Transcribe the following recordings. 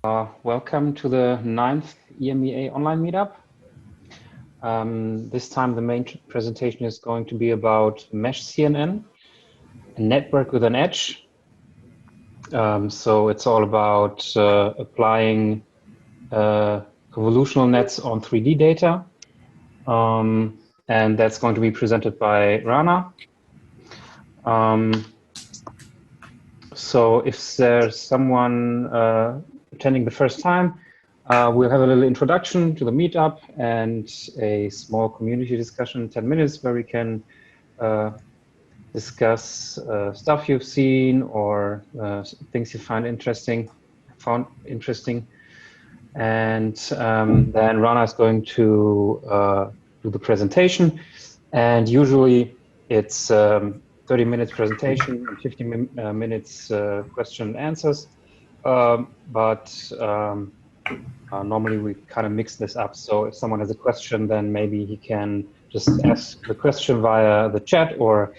Welcome to the 9th EMEA Online Meetup. This time the main presentation is going to be about MeshCNN, a network with an edge. So it's all about applying convolutional nets on 3D data. And that's going to be presented by Rana. So if there's someone attending the first time, we'll have a little introduction to the meetup and a small community discussion, 10 minutes, where we can discuss stuff you've seen or things you found interesting. And then Rana is going to do the presentation. And usually it's 30 minutes presentation and 15 minutes question and answers. But normally we kind of mix this up. So if someone has a question, then maybe he can just ask the question via the chat or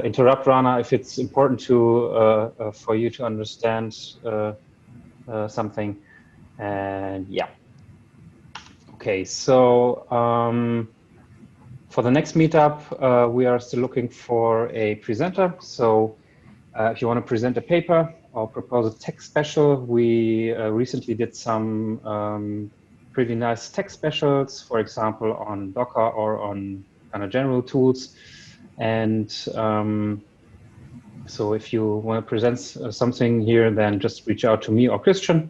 interrupt Rana if it's important to for you to understand something. And yeah. Okay, so for the next meetup, we are still looking for a presenter. So if you want to present a paper or propose a tech special, we recently did some pretty nice tech specials, for example, on Docker or on kind of general tools. And so if you want to present something here, then just reach out to me or Christian.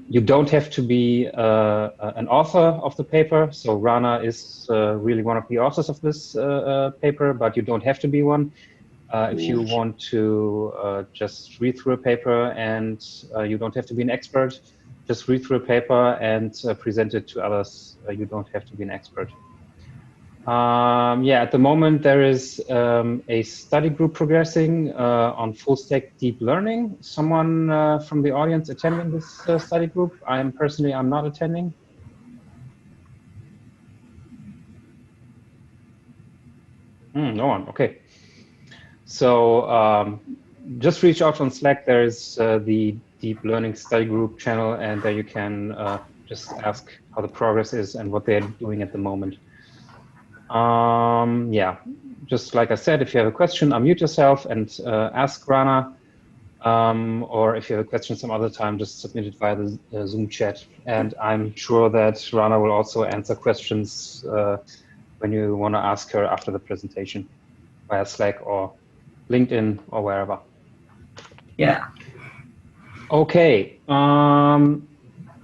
You don't have to be an author of the paper. So Rana is really one of the authors of this paper, but you don't have to be one. If you want to just read through a paper and you don't have to be an expert, just read through a paper and present it to others. You don't have to be an expert. Yeah, at the moment there is a study group progressing on full stack deep learning. Someone from the audience attending this study group? I'm not attending. No one, okay. So just reach out on Slack. There's the deep learning study group channel, and there you can just ask how the progress is and what they're doing at the moment. Yeah, just like I said, if you have a question, unmute yourself and ask Rana. Or if you have a question some other time, just submit it via the Zoom chat. And I'm sure that Rana will also answer questions when you want to ask her after the presentation via Slack or LinkedIn or wherever. Yeah. Okay.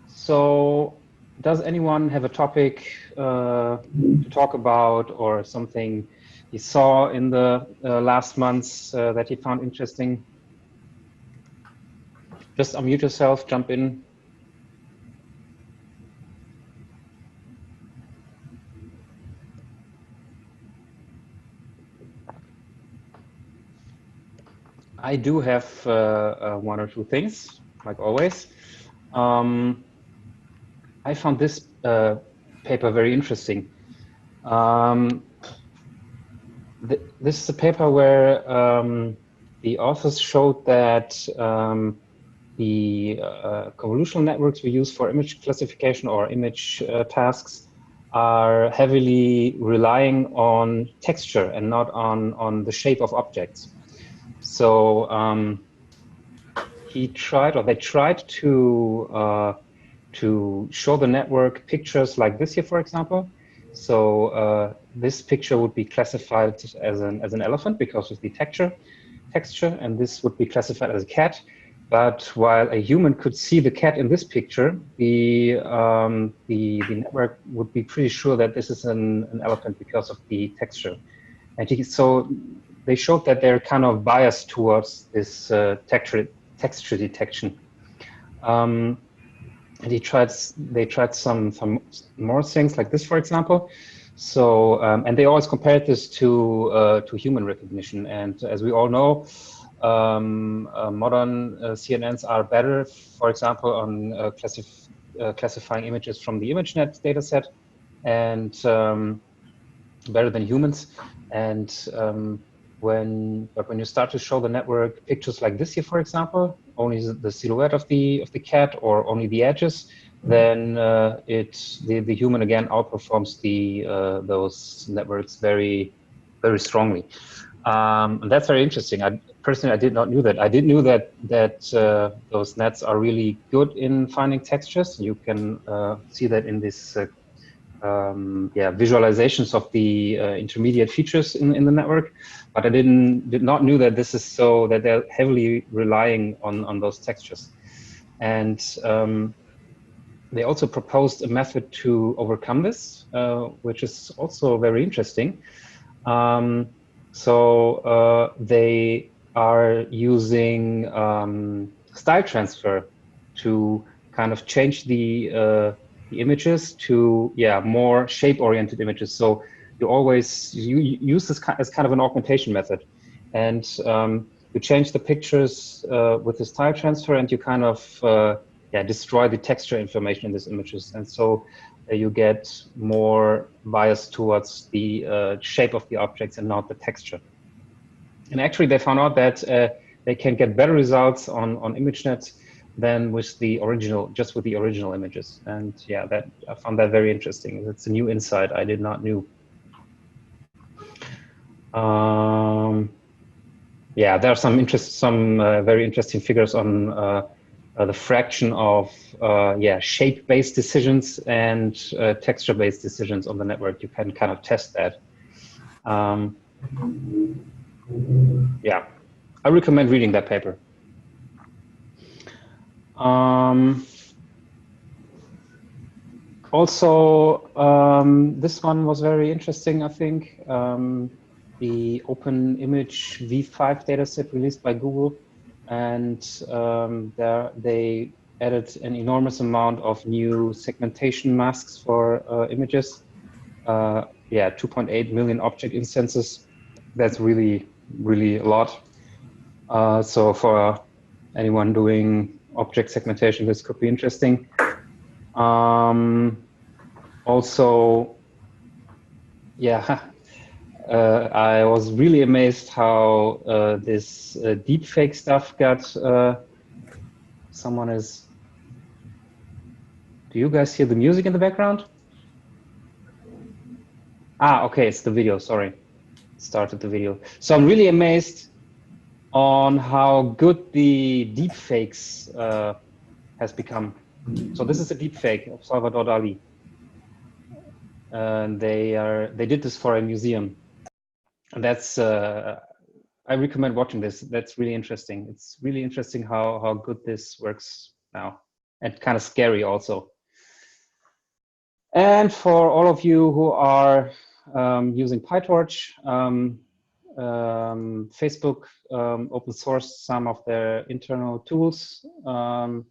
So does anyone have a topic to talk about or something he saw in the last months that he found interesting? Just unmute yourself, jump in. I do have one or two things, like always. I found this paper very interesting. This is a paper where the authors showed that the convolutional networks we use for image classification or image tasks are heavily relying on texture and not on the shape of objects. So they tried to show the network pictures like this here, for example. So this picture would be classified as an elephant because of the texture, and this would be classified as a cat. But while a human could see the cat in this picture, the network would be pretty sure that this is an elephant because of the texture. And so they showed that they're kind of biased towards this texture detection. And they tried some more things like this, for example. So and they always compared this to human recognition. And as we all know, modern CNNs are better, for example, on classifying images from the Imagenet dataset, and better than humans. And when you start to show the network pictures like this here, for example, only the silhouette of the cat or only the edges, then the human again outperforms those networks very strongly. And that's very interesting. Personally, I did not know that. I did know that those nets are really good in finding textures. You can see that in this visualizations of the intermediate features in the network. But I did not know that this is so that they're heavily relying on those textures. And they also proposed a method to overcome this, which is also very interesting. They are using style transfer to kind of change the images to more shape-oriented images. So you use this as kind of an augmentation method, and you change the pictures with the style transfer, and you kind of destroy the texture information in these images, and so you get more bias towards the shape of the objects and not the texture. And actually, they found out that they can get better results on ImageNet than with the original images. And yeah, I found that very interesting. It's a new insight I did not know. There are some very interesting figures on the fraction of shape-based decisions and texture-based decisions on the network. You can kind of test that. I recommend reading that paper. This one was very interesting, I think. The Open Image V5 dataset released by Google. And they added an enormous amount of new segmentation masks for images. 2.8 million object instances. That's really, really a lot. So for anyone doing object segmentation, this could be interesting. I was really amazed how this deepfake stuff got. Do you guys hear the music in the background? Okay, it's the video, sorry. Started the video. So I'm really amazed on how good the deepfakes has become. So this is a deepfake of Salvador Dali. And they did this for a museum. And that's, I recommend watching this. That's really interesting. It's really interesting how good this works now, and kind of scary also. And for all of you who are using PyTorch, Facebook open sourced some of their internal tools. I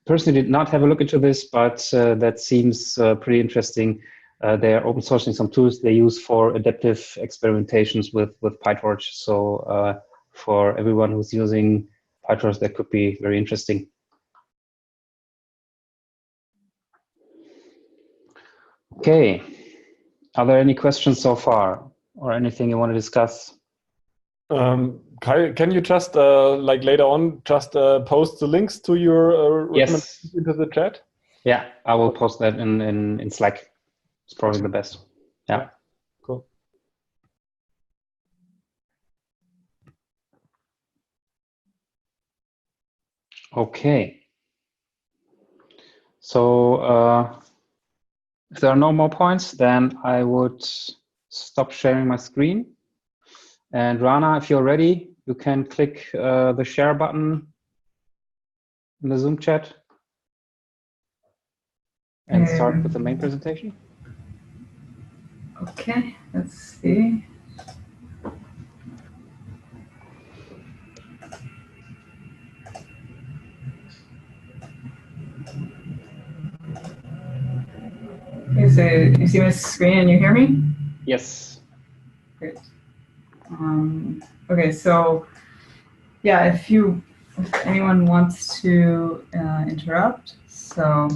personally did not have a look into this, but that seems pretty interesting. They are open sourcing some tools they use for adaptive experimentations with PyTorch. So for everyone who's using PyTorch, that could be very interesting. Okay, are there any questions so far, or anything you want to discuss? Kai, can you just like later on just post the links to your recommendations into the chat? Yeah, I will post that in Slack. It's probably the best. Yeah. Cool. Okay. So if there are no more points, then I would stop sharing my screen. And Rana, if you're ready, you can click the share button in the Zoom chat and start with the main presentation. Okay, let's see. Okay, so you see my screen and you hear me? Yes. Great. Okay, so yeah, if anyone wants to interrupt, so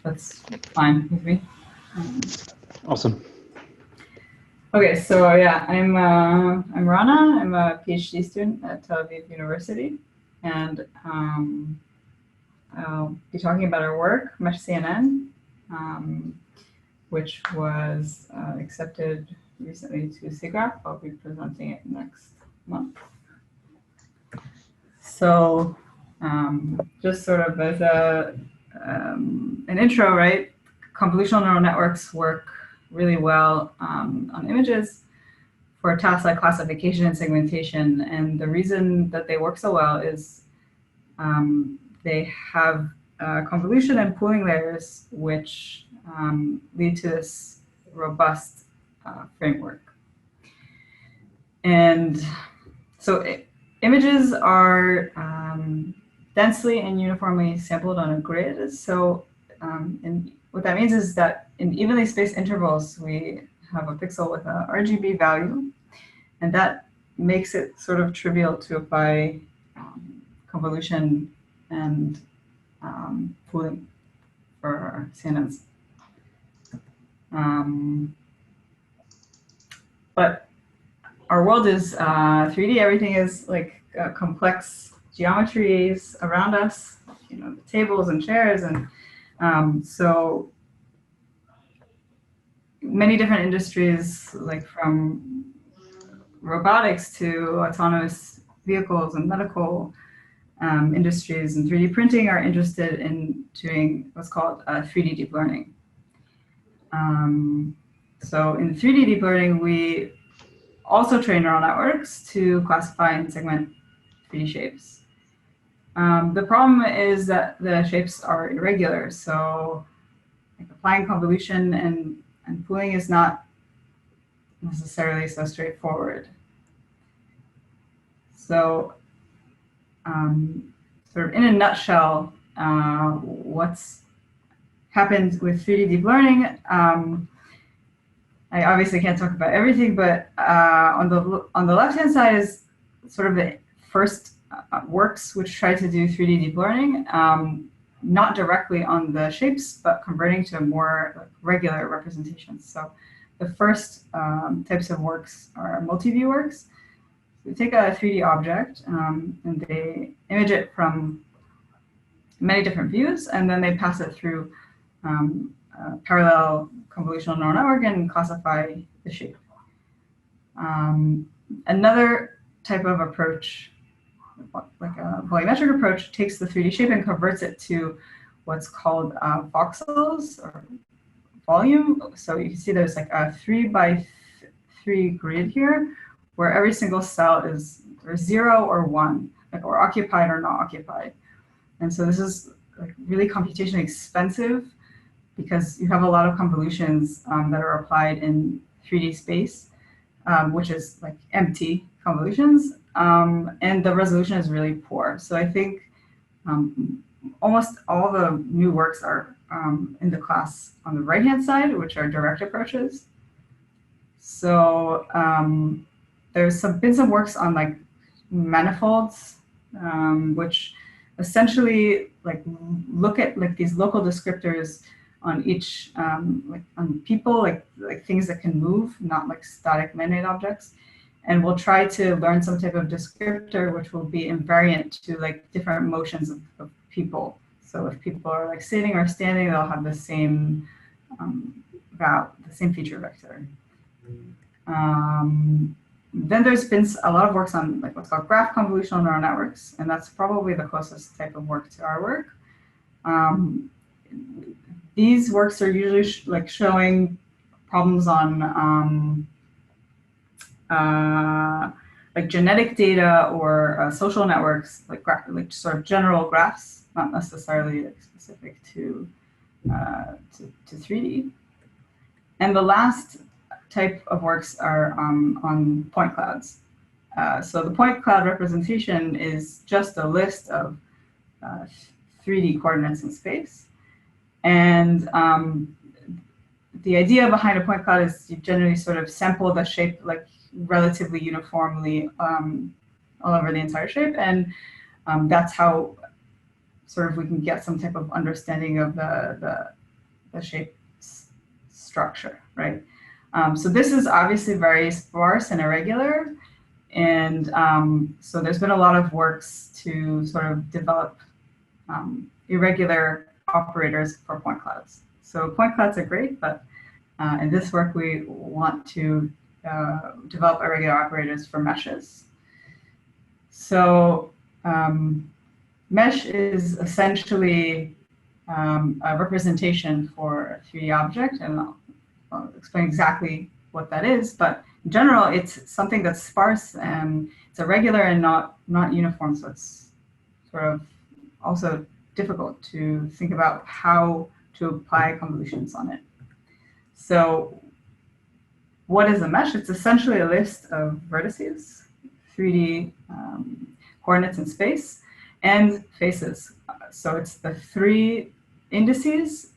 that's fine with me. Awesome. Okay, so yeah, I'm Rana. I'm a PhD student at Tel Aviv University, and I'll be talking about our work, MeshCNN, which was accepted recently to SIGGRAPH. I'll be presenting it next month. So just sort of as an intro, right? Convolutional neural networks work really well on images for tasks like classification and segmentation. And the reason that they work so well is they have convolution and pooling layers, which lead to this robust framework. And so images are densely and uniformly sampled on a grid. So and what that means is that in evenly spaced intervals, we have a pixel with a RGB value, and that makes it sort of trivial to apply convolution and pooling for CNNs. But our world is 3D. Everything is like complex geometries around us, you know, the tables and chairs, and so many different industries, like from robotics to autonomous vehicles and medical industries and 3D printing, are interested in doing what's called 3D deep learning. So in 3D deep learning, we also train neural networks to classify and segment 3D shapes. The problem is that the shapes are irregular, so like applying convolution and pooling is not necessarily so straightforward. So sort of in a nutshell, what's happened with 3D deep learning, I obviously can't talk about everything, but on the left-hand side is sort of the first works which try to do 3D deep learning, not directly on the shapes, but converting to more like regular representations. So the first types of works are multiview works. So they take a 3D object and they image it from many different views, and then they pass it through parallel convolutional neural network and classify the shape. Another type of approach, like a volumetric approach, takes the 3D shape and converts it to what's called voxels or volume. So you can see there's like a 3x3 grid here, where every single cell is 0 or 1, like or occupied or not occupied. And so this is like really computationally expensive, because you have a lot of convolutions that are applied in 3D space, which is like empty convolutions, and the resolution is really poor. So I think almost all the new works are in the class on the right-hand side, which are direct approaches. So there's been some works on like manifolds, which essentially like look at like these local descriptors on each, like on people, like things that can move, not like static man-made objects. And we'll try to learn some type of descriptor which will be invariant to like different motions of people. So if people are like sitting or standing, they'll have the same the same feature vector. Then there's been a lot of works on like what's called graph convolutional neural networks, and that's probably the closest type of work to our work. These works are usually like showing problems on like genetic data or social networks, like like sort of general graphs, not necessarily like specific to 3D. And the last type of works are on point clouds. So the point cloud representation is just a list of 3D coordinates in space. And the idea behind a point cloud is you generally sort of sample the shape like relatively uniformly all over the entire shape. And that's how sort of we can get some type of understanding of the shape structure, right? So this is obviously very sparse and irregular. And so there's been a lot of works to sort of develop irregular operators for point clouds. So point clouds are great, but in this work, we want to develop irregular operators for meshes. So mesh is essentially a representation for a 3D object, and I'll explain exactly what that is. But in general, it's something that's sparse and it's irregular and not uniform. So it's sort of also difficult to think about how to apply convolutions on it. So what is a mesh? It's essentially a list of vertices, 3D coordinates in space, and faces. So it's the 3 indices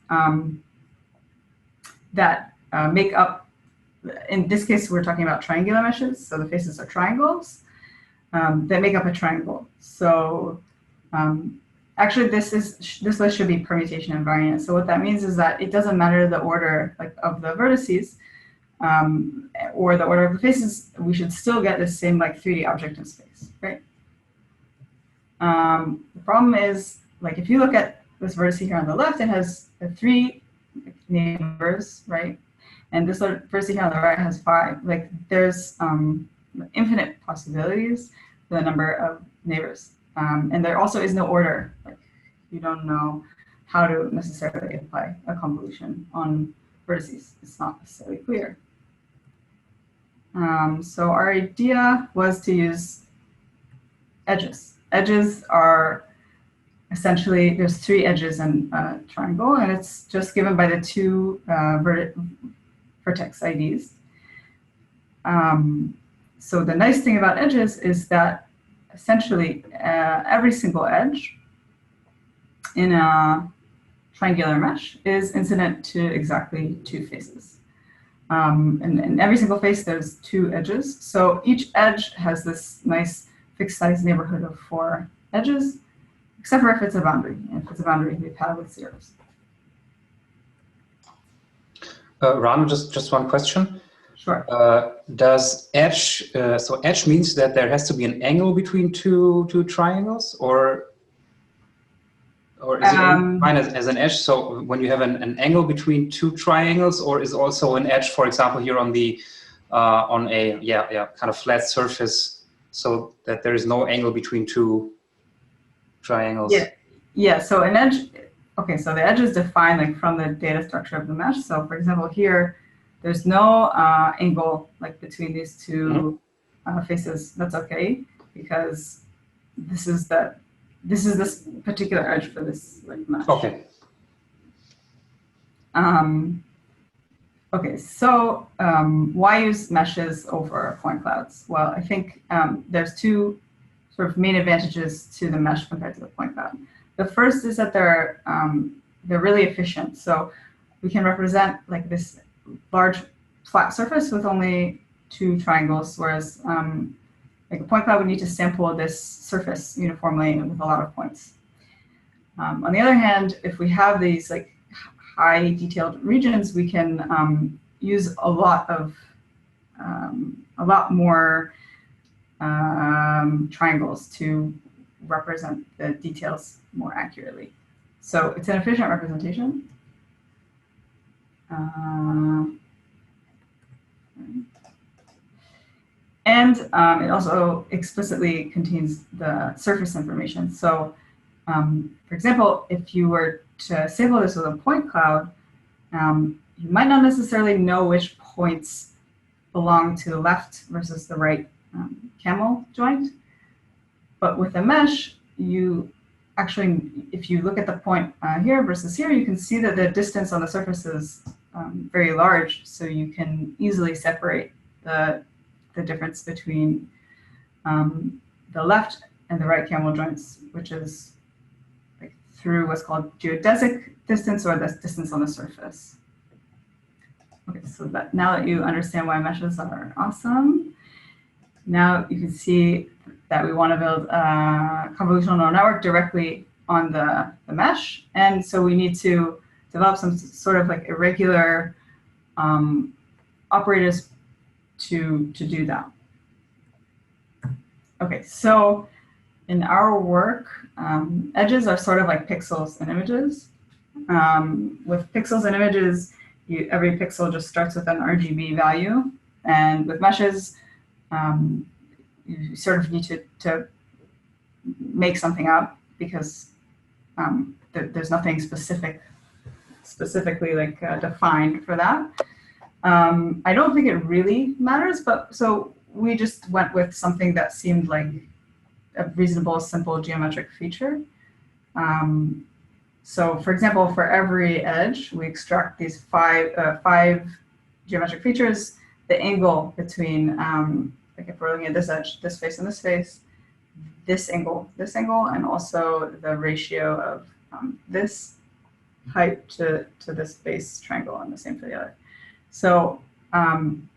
that make up, in this case, we're talking about triangular meshes. So the faces are triangles that make up a triangle. So actually, this list should be permutation invariant. So what that means is that it doesn't matter the order of the vertices or the order of the faces. We should still get the same 3D object in space, right? The problem is, if you look at this vertex here on the left, it has 3 neighbors, right? And this vertex here on the right has 5. There's infinite possibilities for the number of neighbors. And there also is no order. You don't know how to necessarily apply a convolution on vertices. It's not necessarily clear. So our idea was to use edges. Edges are essentially, there's 3 edges in a triangle, and it's just given by the 2 vertex IDs. So the nice thing about edges is that essentially every single edge in a triangular mesh is incident to exactly 2 faces. And in every single face, there's 2 edges. So each edge has this nice fixed size neighborhood of 4 edges, except for if it's a boundary. And if it's a boundary, we pad with zeros. Rana, just one question. Sure. Does edge, so edge means that there has to be an angle between two triangles, or is it defined as an edge? So when you have an angle between 2 triangles, or is also an edge, for example, here on the on a kind of flat surface, so that there is no angle between 2 triangles? Yeah. So an edge. Okay. So the edge is defined from the data structure of the mesh. So for example, here there's no angle between these 2 faces. That's okay, because this is this particular edge for this mesh. Okay. Okay, so why use meshes over point clouds? Well, I think there's 2 sort of main advantages to the mesh compared to the point cloud. The first is that they're really efficient. So we can represent this large flat surface with only 2 triangles, whereas a point cloud would need to sample this surface uniformly with a lot of points. On the other hand, if we have these high detailed regions, we can use a lot more triangles to represent the details more accurately. So it's an efficient representation. And it also explicitly contains the surface information. So for example, if you were to sample this with a point cloud, you might not necessarily know which points belong to the left versus the right camel joint. But with a mesh, you actually, if you look at the point here versus here, you can see that the distance on the surface is very large. So you can easily separate the difference between the left and the right camel joints, which is through what's called geodesic distance, or the distance on the surface. Okay, so now that you understand why meshes are awesome, now you can see that we want to build a convolutional neural network directly on the mesh. And so we need to develop some sort of irregular operators to do that. Okay, so in our work, edges are sort of like pixels and images. With pixels and images, every pixel just starts with an RGB value. And with meshes, you sort of need to make something up because there's nothing specifically like defined for that. I don't think it really matters, but so we just went with something that seemed like a reasonable, simple geometric feature. So for example, for every edge, we extract these five geometric features, the angle between, like if we're looking at this edge, this face and this face, this angle, and also the ratio of this height to this base triangle, and the same for the other. So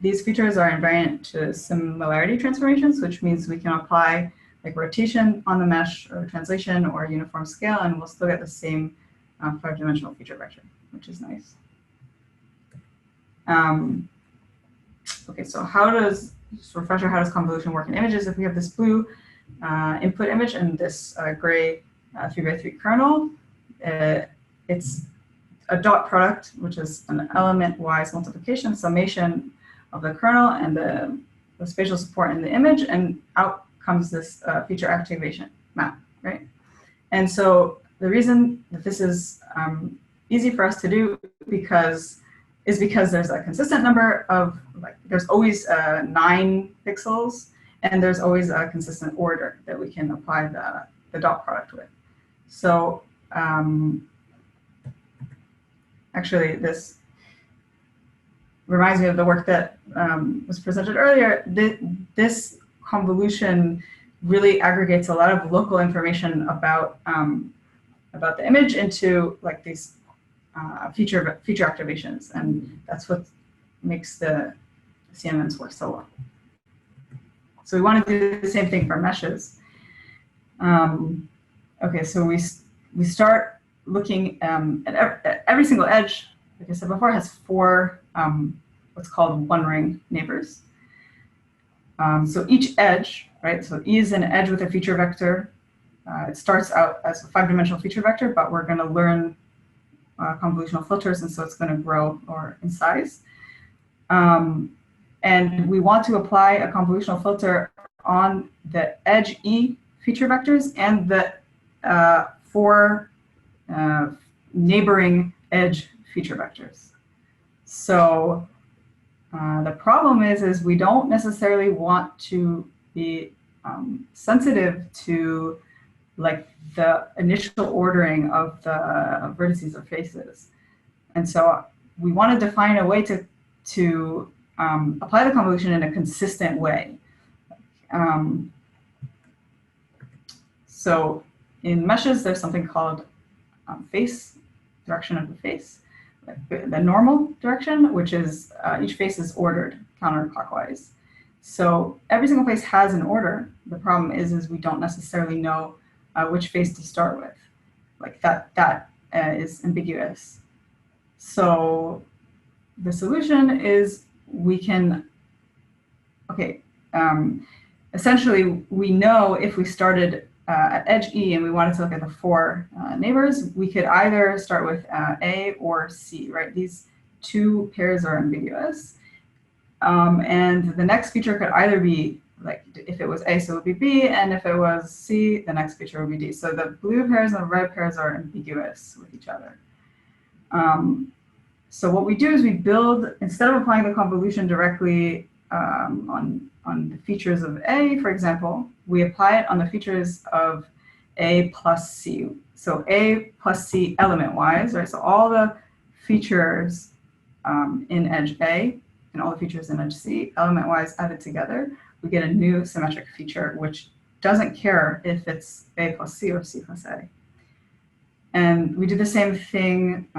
these features are invariant to similarity transformations, which means we can apply like rotation on the mesh or translation or uniform scale, and we'll still get the same 5-dimensional feature vector, which is nice. Okay, so just refresher, how does convolution work in images? If we have this blue input image and this gray 3x3 kernel, it's a dot product, which is an element-wise multiplication, summation of the kernel and the spatial support in the image, and out comes this feature activation map, right? And so the reason that this is easy for us to do is because there's a consistent number of, like, there's always 9 pixels, and there's always a consistent order that we can apply the dot product with. So actually, this reminds me of the work that was presented earlier. This convolution really aggregates a lot of local information about the image into like these feature activations, and that's what makes the CNNs work so well. So we want to do the same thing for meshes. Okay, so we start looking at every single edge, like I said before, has 4 what's called one-ring neighbors. So each edge, right? So E is an edge with a feature vector. It starts out as a 5-dimensional feature vector, but we're going to learn convolutional filters, and so it's going to grow in size. And we want to apply a convolutional filter on the edge E feature vectors and the 4 neighboring edge feature vectors. So the problem is we don't necessarily want to be sensitive to like the initial ordering of the vertices or faces. And so we want to define a way to apply the convolution in a consistent way. So in meshes, there's something called face, direction of the face, like the normal direction, which is each face is ordered counterclockwise. So every single face has an order. The problem is we don't necessarily know which face to start with. Like that is ambiguous. So the solution is we can, essentially we know if we started at edge E and we wanted to look at the 4 neighbors, we could either start with A or C, right? These 2 pairs are ambiguous. And the next feature could either be, like, if it was A, so it would be B, and if it was C, the next feature would be D. So the blue pairs and the red pairs are ambiguous with each other. So what we do is we build, instead of applying the convolution directly on the features of A, for example, we apply it on the features of A plus C. So A plus C element-wise, right? So all the features in edge A and all the features in edge C, element-wise added together, we get a new symmetric feature, which doesn't care if it's A plus C or C plus A. And we do the same thing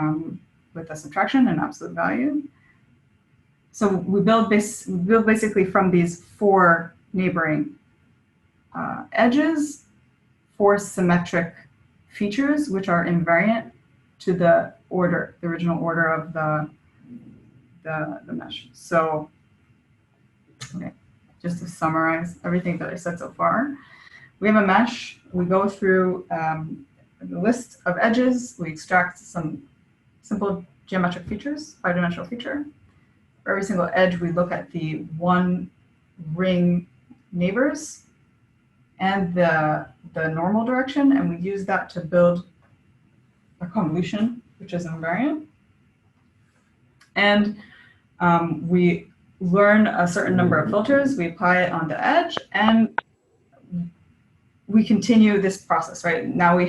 with the subtraction and absolute value. So we build basically from these 4 neighboring edges, 4 symmetric features, which are invariant to the order, the original order of the mesh. So, okay, just to summarize everything that I said so far, we have a mesh. We go through the list of edges. We extract some simple geometric features, 5-dimensional feature. For every single edge, we look at the one ring neighbors and the normal direction, and we use that to build a convolution, which is invariant. And we learn a certain number of filters, we apply it on the edge, and we continue this process, right? Now we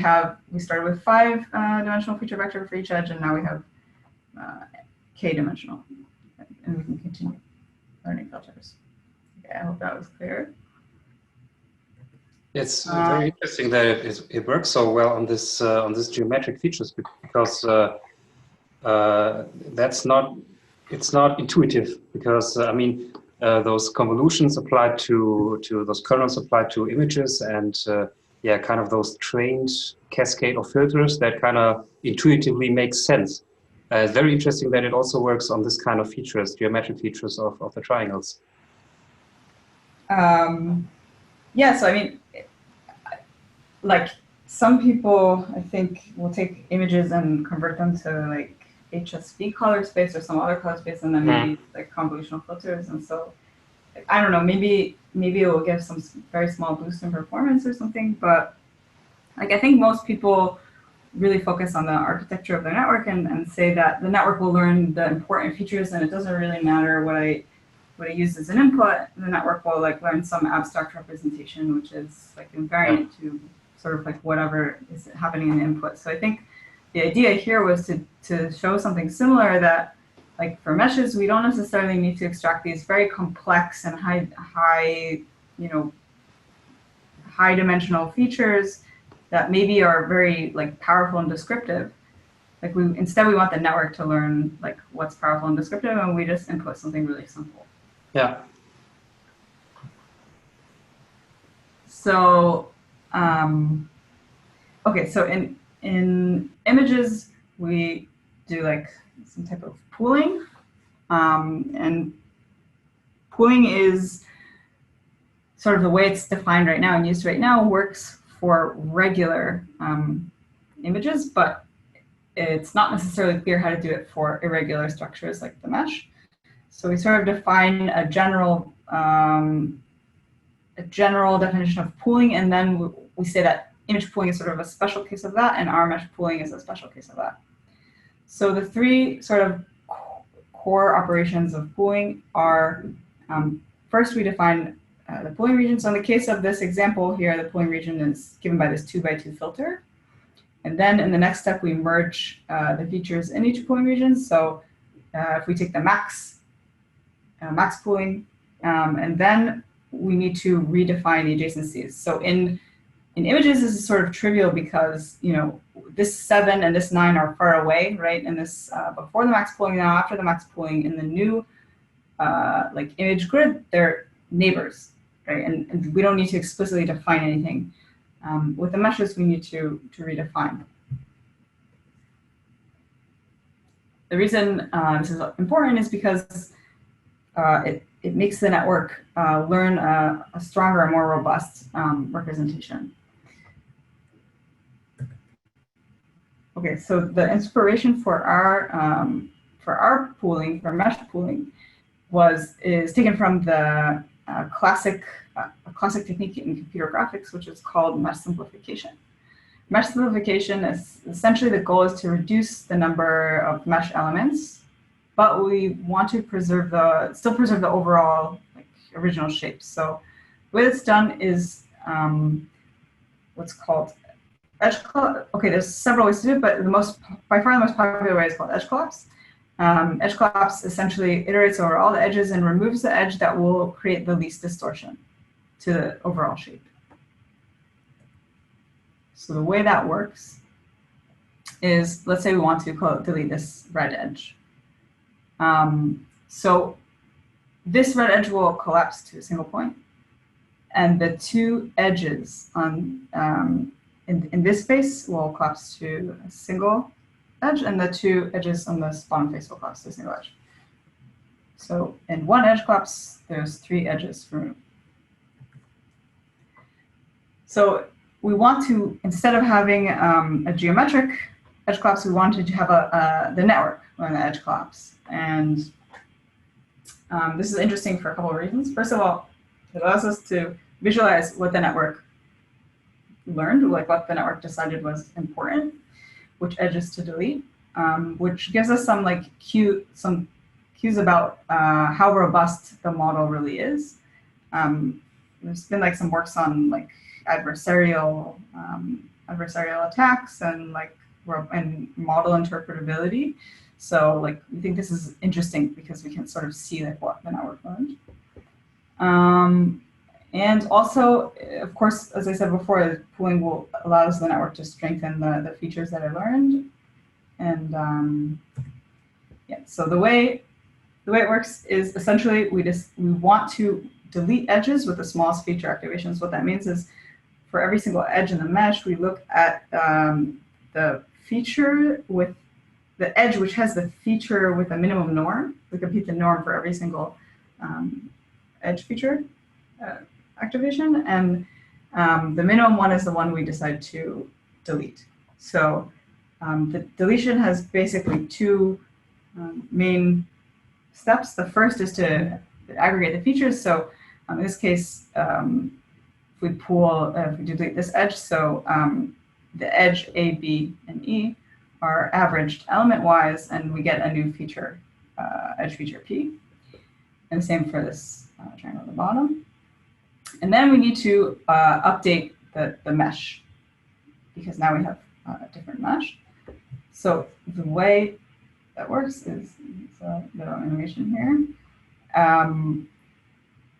started with 5-dimensional feature vector for each edge, and now we have k-dimensional, and we can continue learning filters. Okay, I hope that was clear. It's very interesting that it works so well on this geometric features, because it's not intuitive, because I mean those convolutions applied to those kernels applied to images, and yeah, kind of those trained cascade of filters that kind of intuitively makes sense. It's very interesting that it also works on this kind of features, geometric features of the triangles. Yeah, so I mean, like some people, I think, will take images and convert them to like HSV color space or some other color space, and then maybe like convolutional filters. And so, I don't know, maybe it will give some very small boost in performance or something. But like I think most people really focus on the architecture of the network and say that the network will learn the important features, and it doesn't really matter what I use as an input. The network will like learn some abstract representation, which is like invariant to sort of like whatever is happening in the input. So I think the idea here was to show something similar, that like for meshes, we don't necessarily need to extract these very complex and high dimensional features that maybe are very like powerful and descriptive. Like instead we want the network to learn like what's powerful and descriptive, and we just input something really simple. Yeah. So, okay, so in images, we do like some type of pooling, and pooling is sort of the way it's defined right now and used right now, works for regular images, but it's not necessarily clear how to do it for irregular structures like the mesh. So we sort of define a general definition of pooling, and then we say that image pooling is sort of a special case of that, and our mesh pooling is a special case of that. So the three sort of core operations of pooling are, first we define the pooling region. So in the case of this example here, the pooling region is given by this 2x2 filter. And then in the next step, we merge the features in each pooling region. So if we take the max pooling, and then we need to redefine the adjacencies. So in images, this is sort of trivial because, you know, this 7 and this 9 are far away, right? And this before the max pooling, now after the max pooling, in the new like image grid, they're neighbors, right? And we don't need to explicitly define anything. With the meshes, we need to redefine. The reason this is important is because it makes the network learn a stronger and more robust representation. Okay, so the inspiration for our pooling, for mesh pooling, is taken from the classic technique in computer graphics, which is called mesh simplification. Mesh simplification is essentially, the goal is to reduce the number of mesh elements, but we want to still preserve the overall like original shapes. So the way it's done is what's called edge collapse. Okay, there's several ways to do it, but by far the most popular way is called edge collapse. Edge collapse essentially iterates over all the edges and removes the edge that will create the least distortion to the overall shape. So the way that works is, let's say we want to delete this red edge. So this red edge will collapse to a single point, and the two edges on in this space will collapse to a single edge, and the two edges on this bottom face will collapse to a single edge. So in one edge collapse, there's 3 edges removed. So we want to, instead of having a geometric edge collapse, we wanted to have the network run the edge collapse. And this is interesting for a couple of reasons. First of all, it allows us to visualize what the network learned, like what the network decided was important, which edges to delete, which gives us some cues about how robust the model really is. There's been like some works on like adversarial attacks and model interpretability. So like we think this is interesting because we can sort of see like what the network learned. And also, of course, as I said before, pooling allows the network to strengthen the features that I learned. And yeah, so the way it works is essentially we want to delete edges with the smallest feature activations. What that means is for every single edge in the mesh, we look at the feature with the edge which has the feature with a minimum norm. We compute the norm for every single edge feature activation, and the minimum one is the one we decide to delete. So the deletion has basically 2 main steps. The first is to aggregate the features. So in this case, if we delete this edge, so the edge A, B, and E are averaged element-wise, and we get a new feature, edge feature P. And the same for this triangle at the bottom. And then we need to update the mesh, because now we have a different mesh. So the way that works is a little animation here.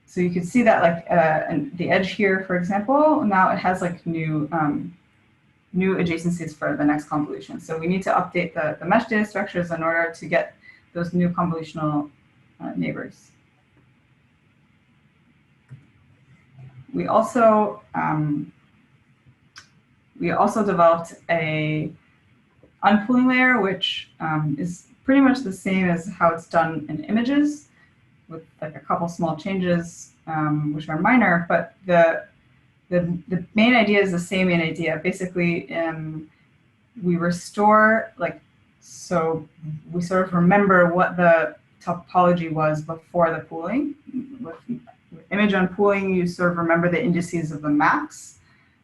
So you can see that like the edge here, for example, now it has like new adjacencies for the next convolution. So we need to update the mesh data structures in order to get those new convolutional neighbors. We also developed a unpooling layer, which is pretty much the same as how it's done in images, with like a couple small changes, which are minor, but the main idea is the same main idea. Basically, we restore, so we sort of remember what the topology was before the pooling. With image unpooling, you sort of remember the indices of the maps,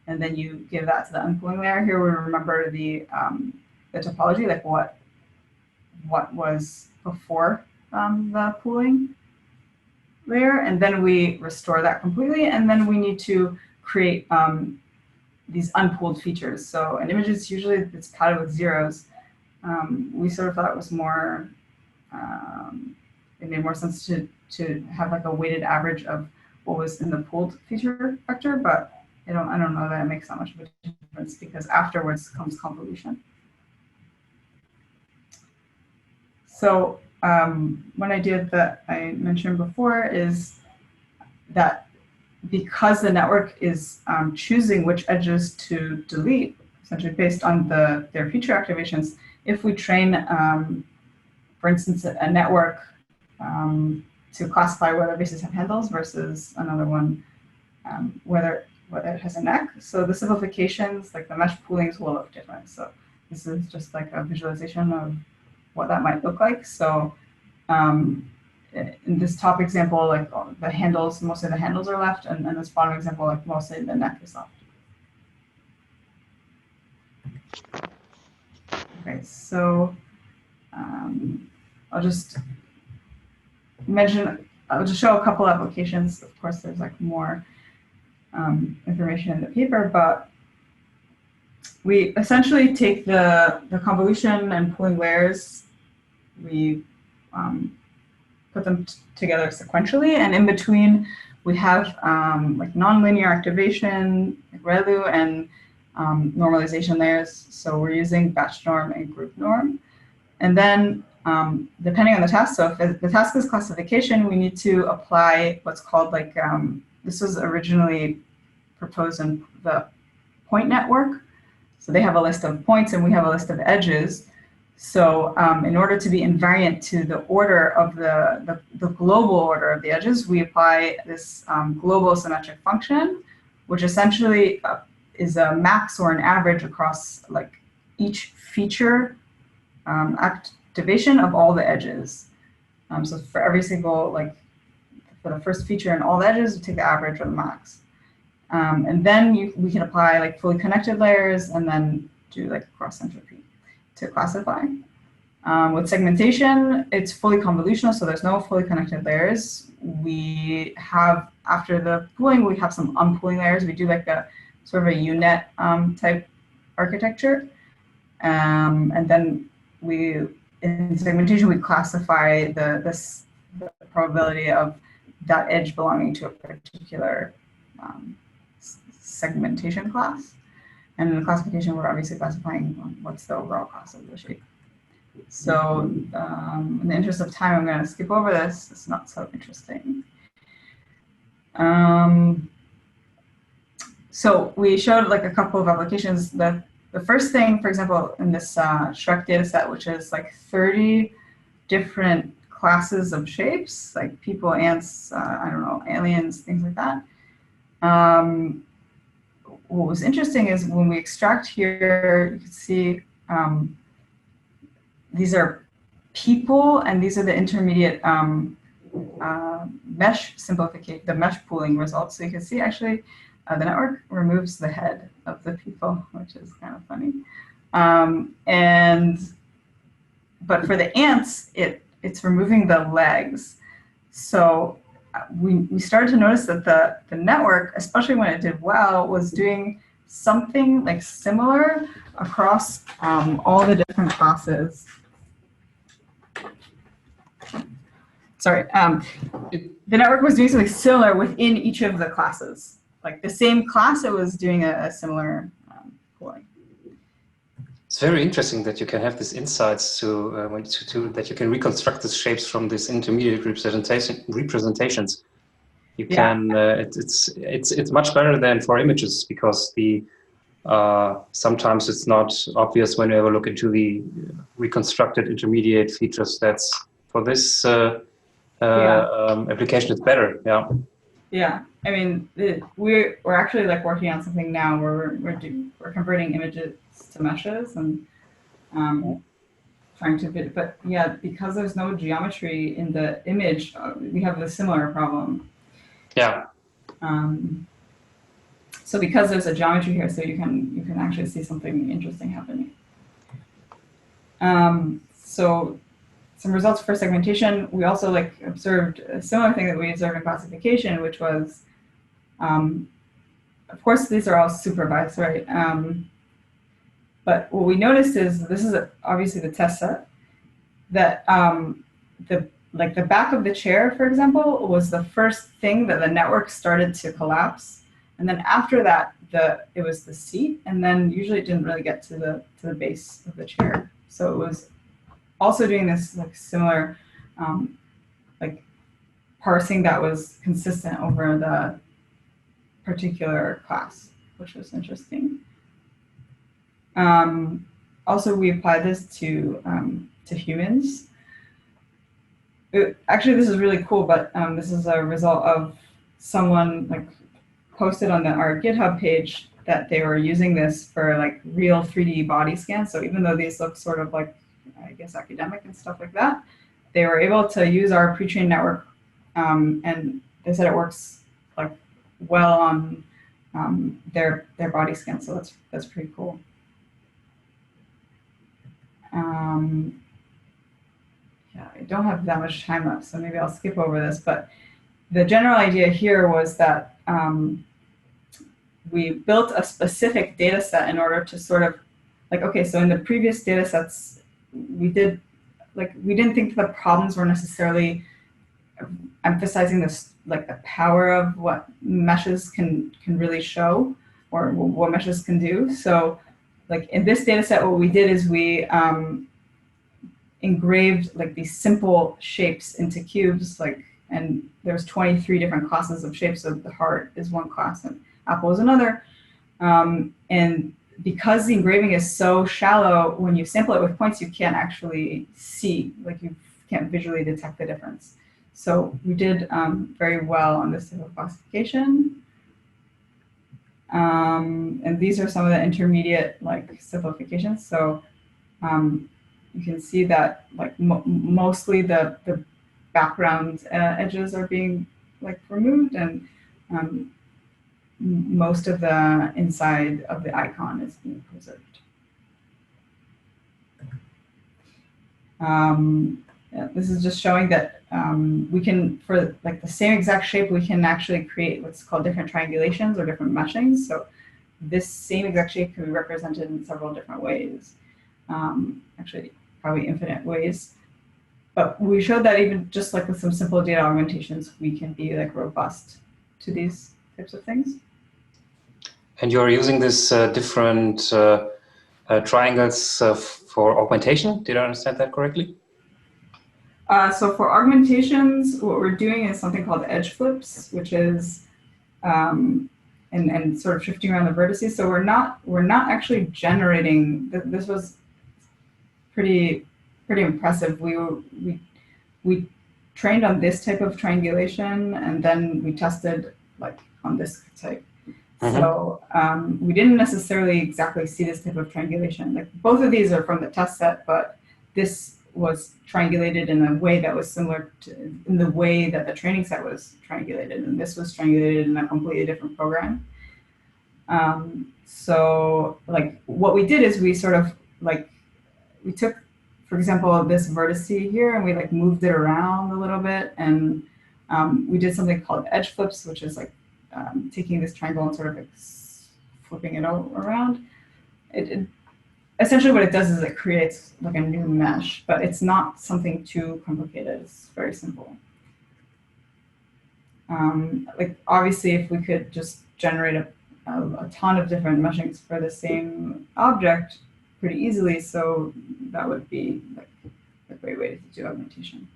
and then you give that to the unpooling layer. Here we remember the topology, like what was before the pooling layer, and then we restore that completely, and then we need to create these unpooled features. So in images, usually it's padded with zeros. We sort of thought it was more, it made more sense to have like a weighted average of what was in the pooled feature vector, but I don't know that it makes that much of a difference, because afterwards comes convolution. So one idea that I mentioned before is that because the network is choosing which edges to delete, essentially based on their feature activations, if we train, for instance, a network to classify whether bases have handles versus another one whether it has a neck, so the simplifications, like the mesh poolings, will look different. So this is just like a visualization of what that might look like. So in this top example, like the handles, most of the handles are left, and in this bottom example, like mostly the neck is left. Okay, so I'll just show a couple applications. Of course, there's like more information in the paper, but we essentially take the convolution and pooling layers, we put them together sequentially, and in between we have like nonlinear activation, like ReLU, and normalization layers. So we're using batch norm and group norm. And then depending on the task, so if the task is classification, we need to apply what's called like, this was originally proposed in the point network. So they have a list of points and we have a list of edges. So in order to be invariant to the order of the global order of the edges, we apply this global symmetric function, which essentially is a max or an average across like each feature activation of all the edges. So for every single, like for the first feature and all the edges, we take the average or the max. And then we can apply like fully connected layers and then do like cross entropy to classify. With segmentation, it's fully convolutional, so there's no fully connected layers. We have, after the pooling, we have some unpooling layers. We do like a sort of a U-net type architecture. And then in segmentation, we classify the probability of that edge belonging to a particular segmentation class. And in the classification, we're obviously classifying what's the overall class of the shape. So in the interest of time, I'm going to skip over this. It's not so interesting. So we showed like a couple of applications. The first thing, for example, in this Shrek data set, which is like 30 different classes of shapes, like people, ants, I don't know, aliens, things like that. What was interesting is when we extract here, you can see these are people, and these are the intermediate mesh simplification, the mesh pooling results. So you can see actually the network removes the head of the people, which is kind of funny. But for the ants, it's removing the legs. So we started to notice that the network, especially when it did well, was doing something like similar across all the different classes. Sorry, the network was doing something similar within each of the classes. Like the same class, it was doing a similar pooling. It's very interesting that you can have these insights that you can reconstruct the shapes from these intermediate representations. You can it's much better than for images, because the sometimes it's not obvious when you have a look into the reconstructed intermediate features. That's for this application, it's better. Yeah. Yeah, I mean, we're actually like working on something now where we're converting images to meshes and trying to fit. But yeah, because there's no geometry in the image, we have a similar problem. Yeah. So because there's a geometry here, so you can actually see something interesting happening. So some results for segmentation. We also like observed a similar thing that we observed in classification, which was, of course, these are all supervised, right? But what we noticed is, this is obviously the test set, that the back of the chair, for example, was the first thing that the network started to collapse. And then after that, it was the seat, and then usually it didn't really get to the base of the chair. So it was also doing this like similar like parsing that was consistent over the particular class, which was interesting. Also, we applied this to humans. Actually, this is really cool, but this is a result of someone like posted on our GitHub page that they were using this for like real 3D body scans. So even though these look sort of like, I guess, academic and stuff like that, they were able to use our pre-trained network, and they said it works like well on their body scan. So that's pretty cool. Yeah, I don't have that much time left, so maybe I'll skip over this. But the general idea here was that we built a specific data set in order to sort of like, okay, so in the previous data sets, we didn't think the problems were necessarily emphasizing this, like the power of what meshes can really show, or what meshes can do. So like in this data set, what we did is we engraved like these simple shapes into cubes, like, and there's 23 different classes of shapes. So the heart is one class and apple is another. And because the engraving is so shallow, when you sample it with points, you can't actually see, like you can't visually detect the difference. So we did very well on this type of classification. And these are some of the intermediate like simplifications. So you can see that like mostly the background edges are being like removed, and most of the inside of the icon is being preserved. Yeah, this is just showing that we can, for like the same exact shape, we can actually create what's called different triangulations or different meshings. So this same exact shape can be represented in several different ways, actually probably infinite ways. But we showed that even just like with some simple data augmentations, we can be like robust to these types of things. And you're using this different triangles for augmentation? Did I understand that correctly? So for augmentations, what we're doing is something called edge flips, which is and sort of shifting around the vertices. So we're not actually generating. This was pretty impressive. We trained on this type of triangulation, and then we tested like on this type. Mm-hmm. So we didn't necessarily exactly see this type of triangulation. Like both of these are from the test set, but this was triangulated in a way that was similar to in the way that the training set was triangulated, and this was triangulated in a completely different program. So like what we did is we sort of like we took, for example, this vertex here, and we like moved it around a little bit, and we did something called edge flips, which is like taking this triangle and sort of like flipping it around. Essentially what it does is it creates like a new mesh, but it's not something too complicated. It's very simple. Like obviously, if we could just generate a ton of different meshings for the same object pretty easily, so that would be like a great way to do augmentation.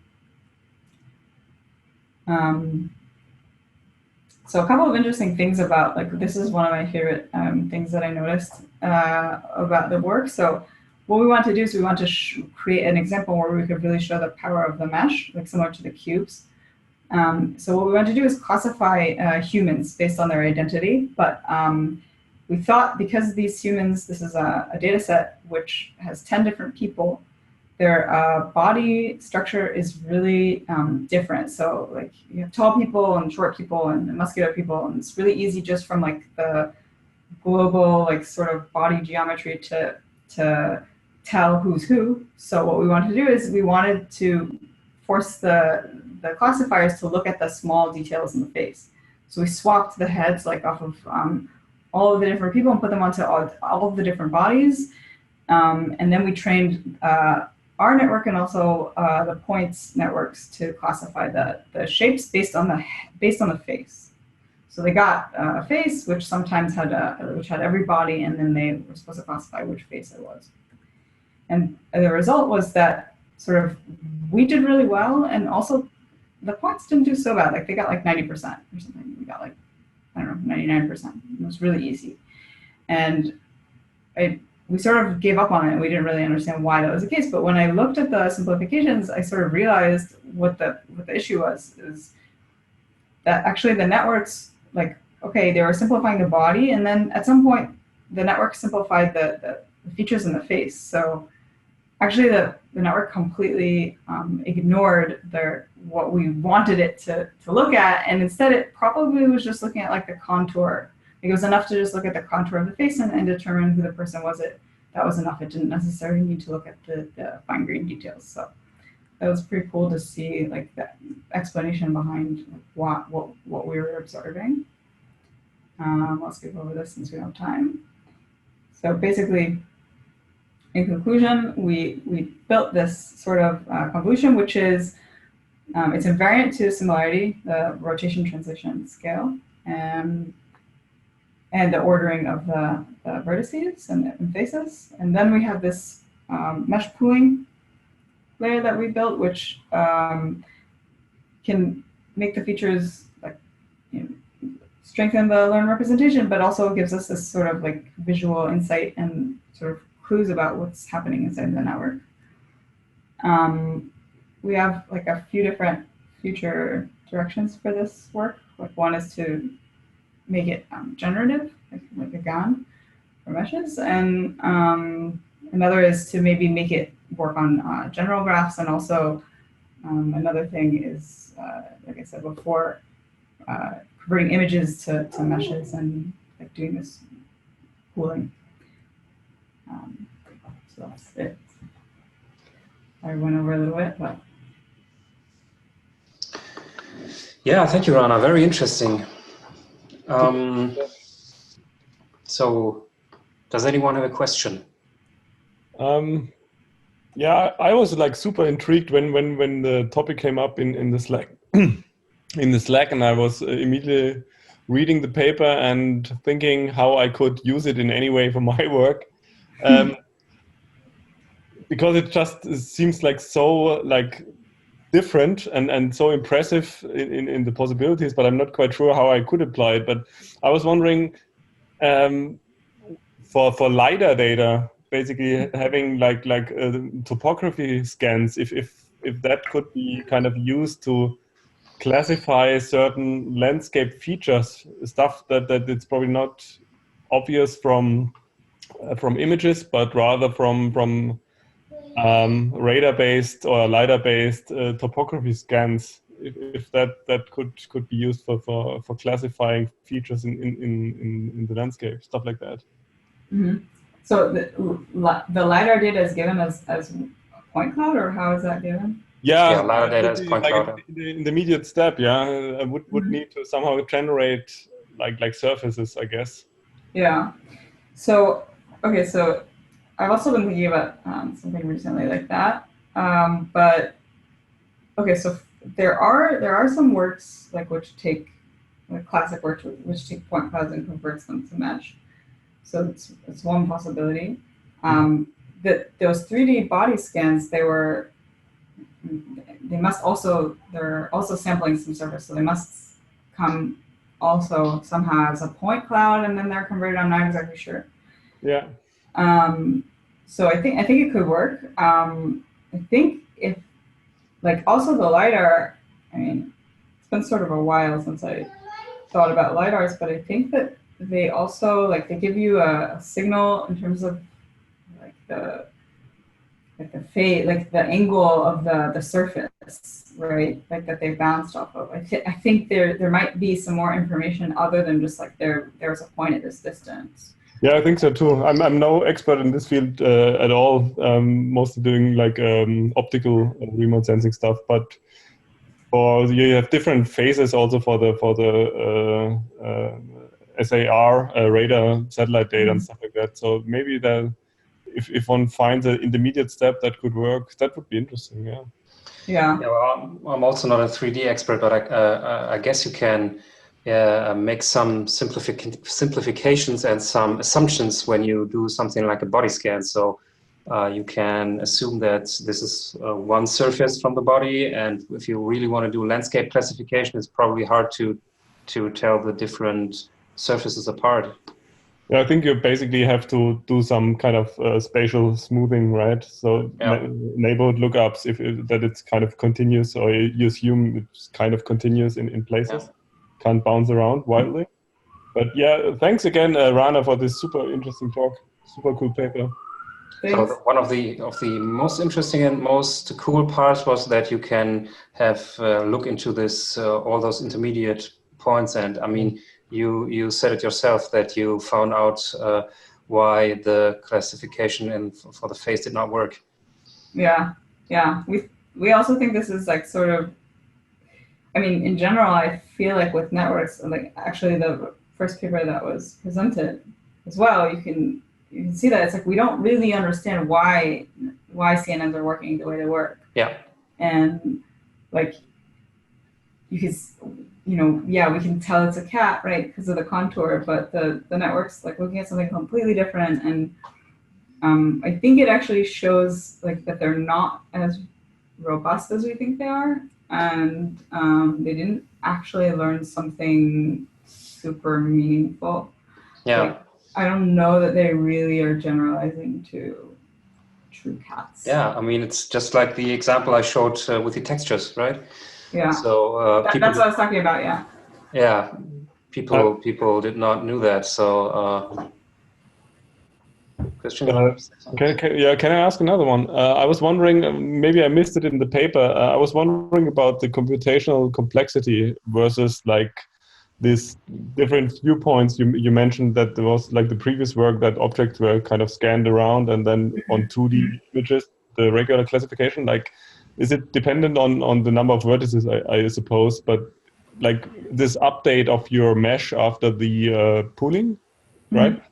So a couple of interesting things about, like, this is one of my favorite things that I noticed about the work. So what we want to do is we want to create an example where we could really show the power of the mesh, like similar to the cubes. So what we want to do is classify humans based on their identity. But we thought because these humans, this is a data set which has 10 different people, their body structure is really different. So like you have tall people and short people and muscular people, and it's really easy just from like the global like sort of body geometry to tell who's who. So what we wanted to do is we wanted to force the classifiers to look at the small details in the face. So we swapped the heads like off of all of the different people and put them onto all of the different bodies. And then we trained our network and also the points networks to classify the shapes based on the face. So they got a face which sometimes had every body, and then they were supposed to classify which face it was. And the result was that sort of we did really well, and also the points didn't do so bad. Like they got like 90% or something. We got like, I don't know, 99%. It was really easy. And we sort of gave up on it. We didn't really understand why that was the case. But when I looked at the simplifications, I sort of realized what the issue was, is that actually the networks, like, okay, they were simplifying the body, and then at some point the network simplified the features in the face. So actually the network completely ignored what we wanted it to look at, and instead it probably was just looking at like the contour. It was enough to just look at the contour of the face and determine who the person was. That was enough. It didn't necessarily need to look at the fine-grained details. So that was pretty cool to see, like, that explanation behind what we were observing. I'll skip over this since we don't have time. So basically, in conclusion, we built this sort of convolution, which is it's invariant to similarity, the rotation translation scale, and the ordering of the vertices and faces. And then we have this mesh pooling layer that we built, which can make the features like strengthen the learned representation, but also gives us this sort of like visual insight and sort of clues about what's happening inside the network. We have like a few different future directions for this work. Like one is to make it generative, like a GAN for meshes, and another is to maybe make it work on general graphs, and also another thing is, like I said before, converting images to meshes and like doing this pooling. So that's it. I went over a little bit, but. Yeah, thank you, Rana. Very interesting. So, does anyone have a question? Yeah, I was like super intrigued when the topic came up in the Slack, in the Slack, and I was immediately reading the paper and thinking how I could use it in any way for my work, because it just seems like so different and so impressive in the possibilities, but I'm not quite sure how I could apply it. But I was wondering, for LiDAR data, basically having like topography scans, if that could be kind of used to classify certain landscape features, stuff that it's probably not obvious from images, but rather from radar-based or LiDAR-based topography scans, if that could be used for classifying features in the landscape, stuff like that. Mm-hmm. So the LiDAR data is given as point cloud, or how is that given? Yeah, LiDAR data is point cloud. In the intermediate step, I would need to somehow generate like surfaces, I guess. Yeah. So okay, so I've also been thinking about something recently like that. But okay, so there are some works like which take classic works which take point clouds and converts them to mesh. So it's one possibility. That those 3D body scans, they're also sampling some surface, so they must come also somehow as a point cloud, and then they're converted. I'm not exactly sure. Yeah. So I think it could work. I think if like also the LiDAR, I mean, it's been sort of a while since I thought about LiDARs, but I think that they also they give you a signal in terms of the phase, like the angle of the surface, right? Like that they bounced off of. I think there might be some more information other than just like there's a point at this distance. Yeah, I think so too. I'm no expert in this field at all. Mostly doing like optical remote sensing stuff, but you have different phases also for the SAR radar satellite data and stuff like that. So maybe if one finds an intermediate step that could work, that would be interesting. Yeah. Yeah. Well, I'm also not a 3D expert, but I guess you can make some simplifications and some assumptions when you do something like a body scan. So you can assume that this is one surface from the body, and if you really want to do landscape classification, it's probably hard to tell the different surfaces apart. Yeah, I think you basically have to do some kind of spatial smoothing, right? So neighborhood lookups, that it's kind of continuous, or you assume it's kind of continuous in places, can't bounce around wildly. But yeah, thanks again, Rana, for this super interesting talk. Super cool paper. Thanks. So one of the most interesting and most cool parts was that you can have look into this all those intermediate points, and I mean. You said it yourself that you found out why the classification for the face did not work. Yeah. We also think this is like sort of, I mean, in general, I feel like with networks, like actually the first paper that was presented as well, you can see that it's like we don't really understand why CNNs are working the way they work. Yeah. And like you could. We can tell it's a cat, right, because of the contour, but the network's like looking at something completely different, and I think it actually shows like that they're not as robust as we think they are, and they didn't actually learn something super meaningful. Yeah. Like, I don't know that they really are generalizing to true cats. Yeah, I mean, it's just like the example I showed with the textures, right? Yeah. So that's what I was talking about. Yeah. Yeah, people did not knew that. So Christian, can I ask another one? I was wondering, maybe I missed it in the paper. I was wondering about the computational complexity versus like these different viewpoints. You mentioned that there was like the previous work that objects were kind of scanned around, and then on 2D images, the regular classification. Like, is it dependent on the number of vertices? I suppose, but like this update of your mesh after the pooling, right?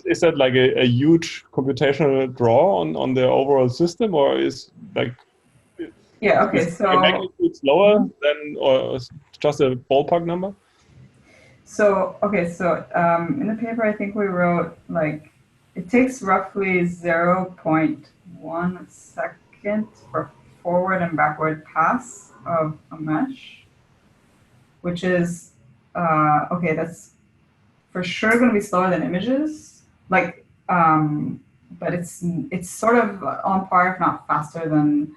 Is that like a huge computational draw on the overall system, or is like is so magnitude slower than, or just a ballpark number? So in the paper, I think we wrote like it takes roughly 0.1 second for forward and backward pass of a mesh, which is that's for sure going to be slower than images. Like, but it's sort of on par, if not faster than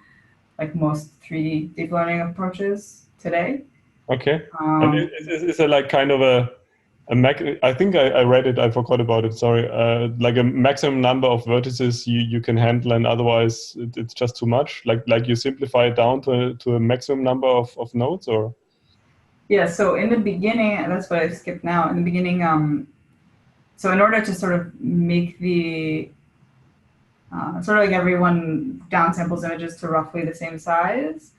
like most 3D deep learning approaches today. Okay. And is it like kind of I think I read it, I forgot about it, sorry. Like a maximum number of vertices you can handle, and otherwise it's just too much? Like you simplify it down to a maximum number of nodes, or? Yeah, so in the beginning, and that's what I skipped now, in the beginning, so in order to sort of make the, sort of like everyone downsamples images to roughly the same size.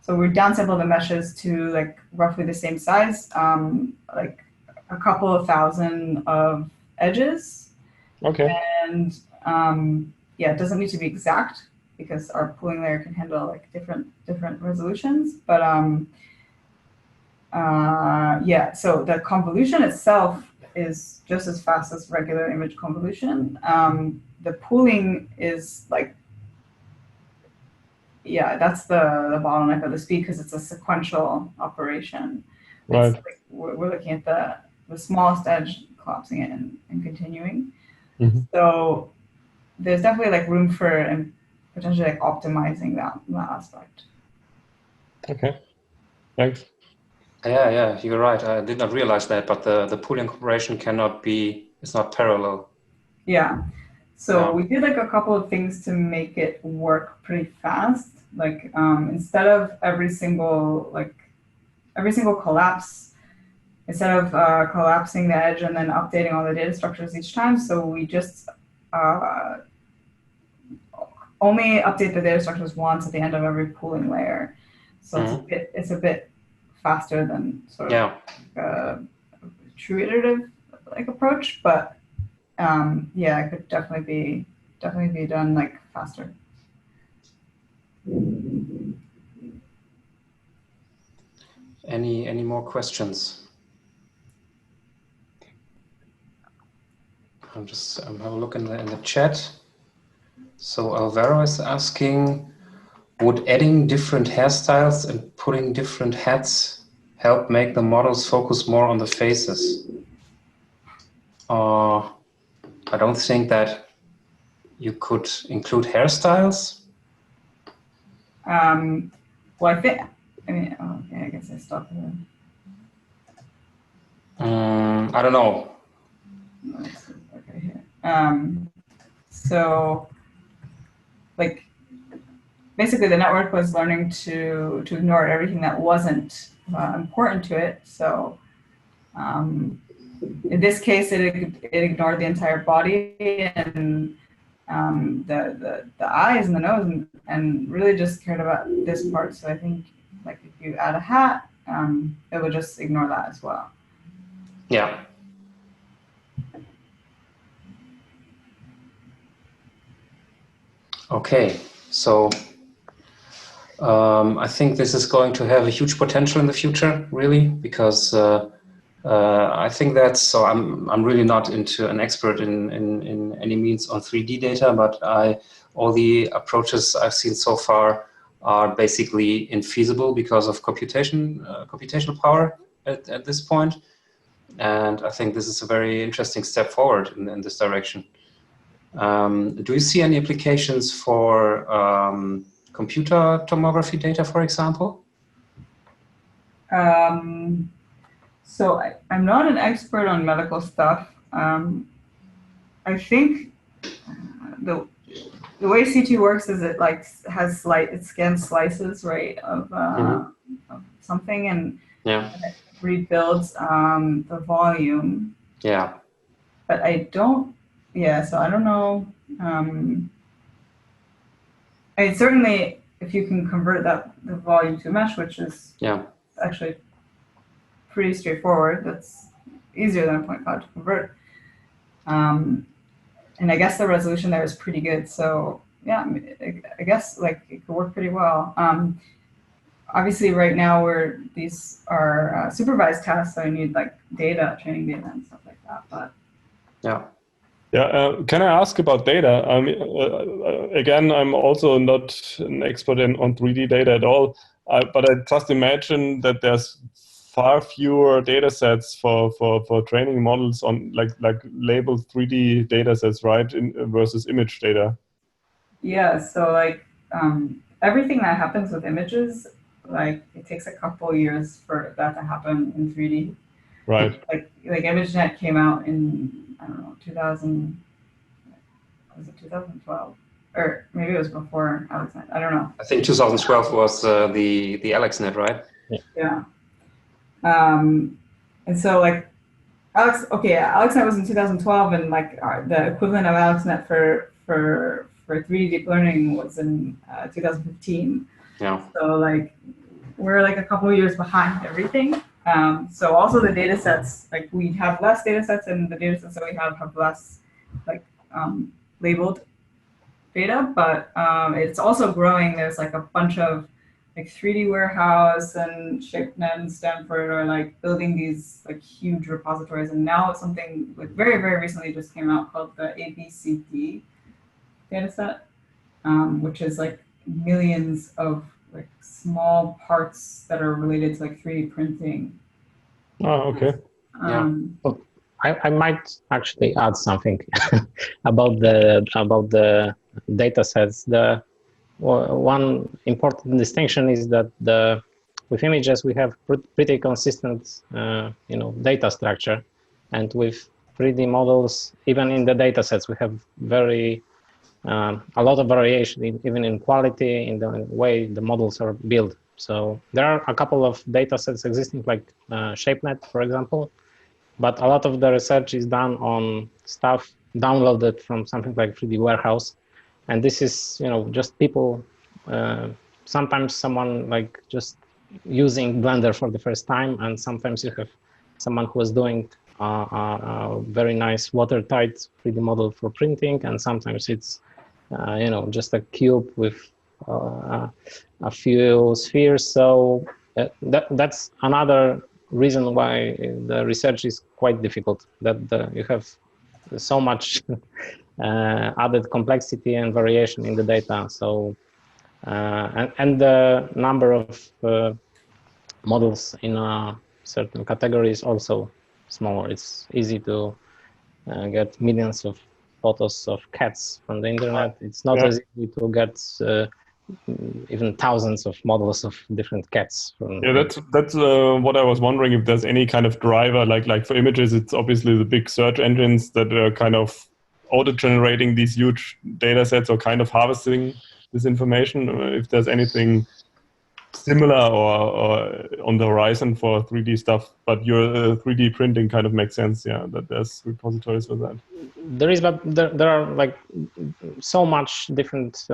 So we downsample the meshes to like roughly the same size, like a couple of thousand of edges. Okay. And yeah, it doesn't need to be exact because our pooling layer can handle like different resolutions. But yeah, so the convolution itself is just as fast as regular image convolution. The pooling is like, yeah, that's the bottleneck of the speed because it's a sequential operation. Right. Like we're looking at the smallest edge, collapsing it and continuing. So there's definitely like room for potentially like optimizing that aspect. Okay, thanks. Yeah, you're right. I did not realize that, but the pooling operation it's not parallel. Yeah. So we did like a couple of things to make it work pretty fast. Like instead of every single collapse, instead of collapsing the edge and then updating all the data structures each time, so we just only update the data structures once at the end of every pooling layer. So it's a bit faster than sort of a true iterative like approach, but yeah, it could definitely be done like faster. Any more questions? I'm have a look in the chat. So Alvaro is asking, would adding different hairstyles and putting different hats help make the models focus more on the faces? I don't think that you could include hairstyles. Well, okay, I guess I stopped there. I don't know. Okay, here. So, like, basically, the network was learning to ignore everything that wasn't important to it. So, in this case, it ignored the entire body and the eyes and the nose, and really just cared about this part. So I think, like, if you add a hat, it would just ignore that as well. Yeah. Okay, so I think this is going to have a huge potential in the future, really, because I think that's so. I'm really not an expert in any means on 3D data, but all the approaches I've seen so far are basically infeasible because of computational power at this point. And I think this is a very interesting step forward in this direction. Do you see any applications for computer tomography data, for example? So I'm not an expert on medical stuff. I think the way CT works is it like it scans slices, right, of something, and it rebuilds the volume. Yeah. But I don't. Yeah. So I don't know. I mean, certainly, if you can convert the volume to mesh, which is actually pretty straightforward. That's easier than a point cloud to convert. And I guess the resolution there is pretty good. So yeah, I guess like it could work pretty well. Obviously, right now these are supervised tasks, so I need like training data and stuff like that. But can I ask about data? I mean, again, I'm also not an expert on 3D data at all, but I just imagine that there's far fewer data sets for training models on like labeled 3D data sets, right, versus image data. Yeah, so like everything that happens with images, like it takes a couple years for that to happen in 3D. Right. Like Imagenet came out in, I don't know, 2012? Or maybe it was before AlexNet, I don't know. I think 2012 was the AlexNet, right? Yeah. And so like AlexNet was in 2012, and like the equivalent of AlexNet for 3D deep learning was in 2015. Yeah. So like we're like a couple of years behind everything. So also the data sets, like we have less data sets, and the data sets that we have less like labeled data, but it's also growing. There's like a bunch of like 3D Warehouse and ShapeNet and Stanford are like building these like huge repositories, and now something like very, very recently just came out called the ABCD dataset, which is like millions of like small parts that are related to like 3D printing. Oh, okay. Well, I might actually add something about the data sets. One important distinction is that with images we have pretty consistent data structure, and with 3D models, even in the data sets, we have a lot of variation, even in quality, in the way the models are built. So there are a couple of data sets existing, like ShapeNet, for example, but a lot of the research is done on stuff downloaded from something like 3D Warehouse. And this is, just people, sometimes someone like just using Blender for the first time, and sometimes you have someone who is doing a very nice watertight 3D model for printing, and sometimes it's, just a cube with a few spheres. So that's another reason why the research is quite difficult, that you have so much added complexity and variation in the data. So and the number of models in a certain category is also smaller. It's easy to get millions of photos of cats from the internet. It's not as easy to get even thousands of models of different cats. That's what I was wondering, if there's any kind of driver, like for images, it's obviously the big search engines that are kind of auto-generating these huge data sets or kind of harvesting this information. If there's anything similar or on the horizon for 3D stuff, but your 3D printing kind of makes sense, that there's repositories for that. There is, but there are like so much different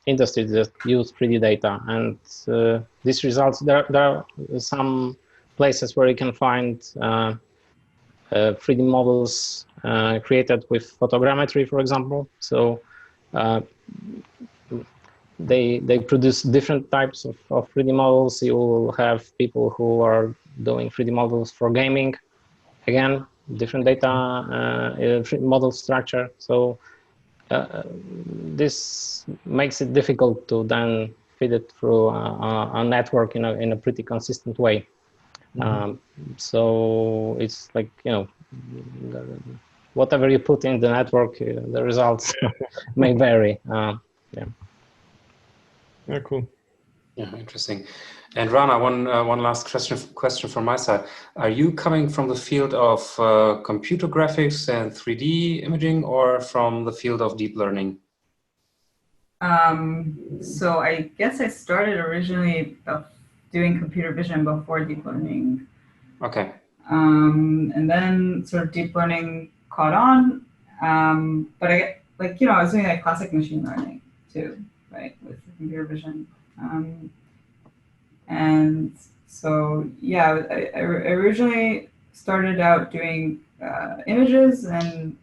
industries that use 3D data, and these results, there are some places where you can find 3D models created with photogrammetry, for example. So they produce different types of 3D models. You will have people who are doing 3D models for gaming, again, different data model structure. So this makes it difficult to then feed it through a network in a pretty consistent way. So it's like, whatever you put in the network, the results may vary. Yeah. Yeah, cool. Yeah, interesting. And Rana, one last question from my side. Are you coming from the field of computer graphics and 3D imaging, or from the field of deep learning? So I guess I started originally doing computer vision before deep learning. Okay. And then sort of deep learning caught on. But I was doing like classic machine learning too, right, with computer vision. And so, yeah, I originally started out doing images and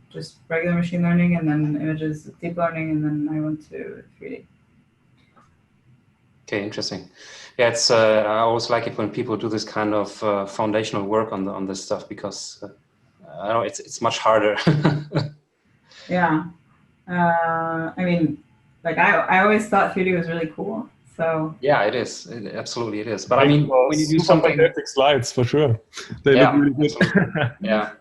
just regular machine learning, and then images with deep learning, and then I went to 3D. Okay, interesting. Yeah, it's I always like it when people do this kind of foundational work on this stuff, because I know it's much harder. Yeah, I mean, like I always thought 3D was really cool. So yeah, it is. Absolutely, it is. But I mean, when you do something, fantastic slides for sure. They yeah, look really good. Yeah.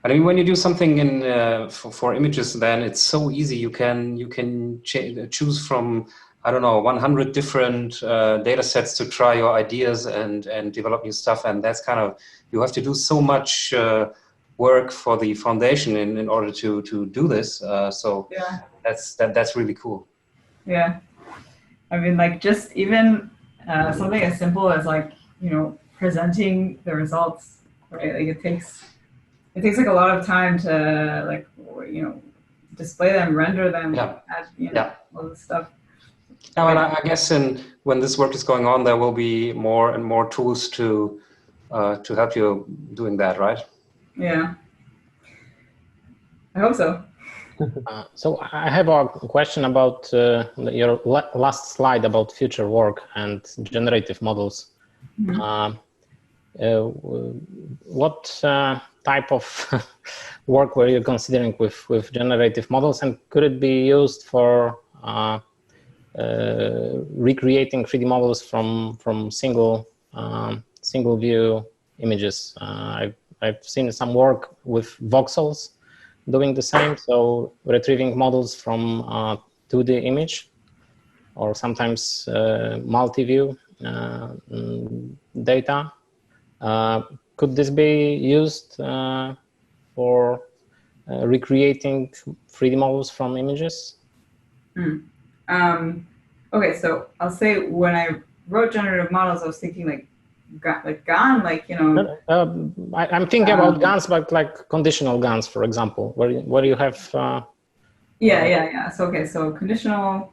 But I mean, when you do something in for images, then it's so easy. You can choose from, I don't know, 100 different data sets to try your ideas and develop new stuff. And that's kind of, you have to do so much work for the foundation in order to do this. So yeah, that's really cool. yeah. I mean, like just even something as simple as like, presenting the results, right? Like it takes like a lot of time to like, display them, render them, Yeah. add, all this stuff. Now, and I guess when this work is going on, there will be more and more tools to help you doing that, right? Yeah, I hope so. So I have a question about your last slide about future work and generative models. Mm-hmm. What type of work were you considering with generative models, and could it be used for recreating 3D models from single view images? I've seen some work with voxels doing the same, so retrieving models from 2D image, or sometimes multiview data. Could this be used for recreating 3D models from images? Okay, so I'll say when I wrote generative models, I was thinking like GAN, like, I'm thinking about GANs, but like conditional GANs, for example, where you have. Yeah. So okay, so conditional.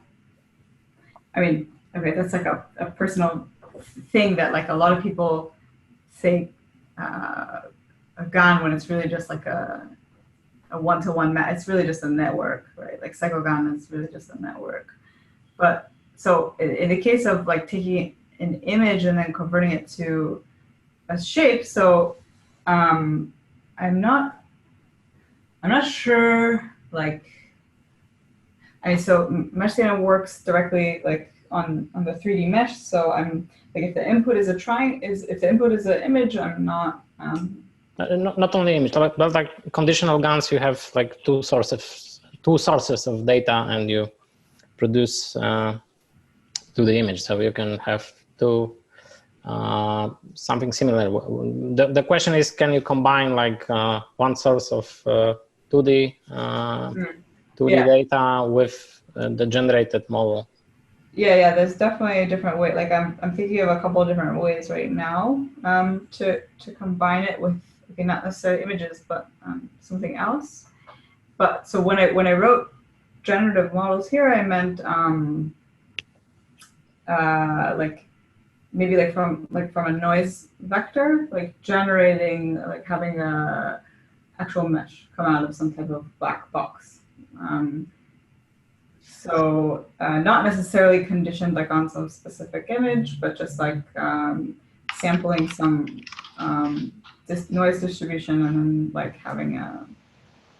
I mean, okay, that's like a personal thing that like a lot of people say a GAN when it's really just like a one-to-one match. It's really just a network, right? Like PsychoGAN is really just a network. But so in the case of like taking an image and then converting it to a shape, so I'm not sure, like, so MeshCNN works directly like on the 3D mesh. So I'm like, if the input is if the input is an image, I'm not. Not only image, but like conditional GANs, you have like two sources of data, and you produce to the image, so you can have something similar. The question is, can you combine like one source of 2D data with the generated model? Yeah, there's definitely a different way. Like I'm thinking of a couple of different ways right now to combine it with, okay, not necessarily images, but something else. But so when I wrote generative models here, I meant like maybe like from a noise vector, like generating, like having a actual mesh come out of some type of black box. So not necessarily conditioned like on some specific image, but just like sampling some noise distribution, and then like having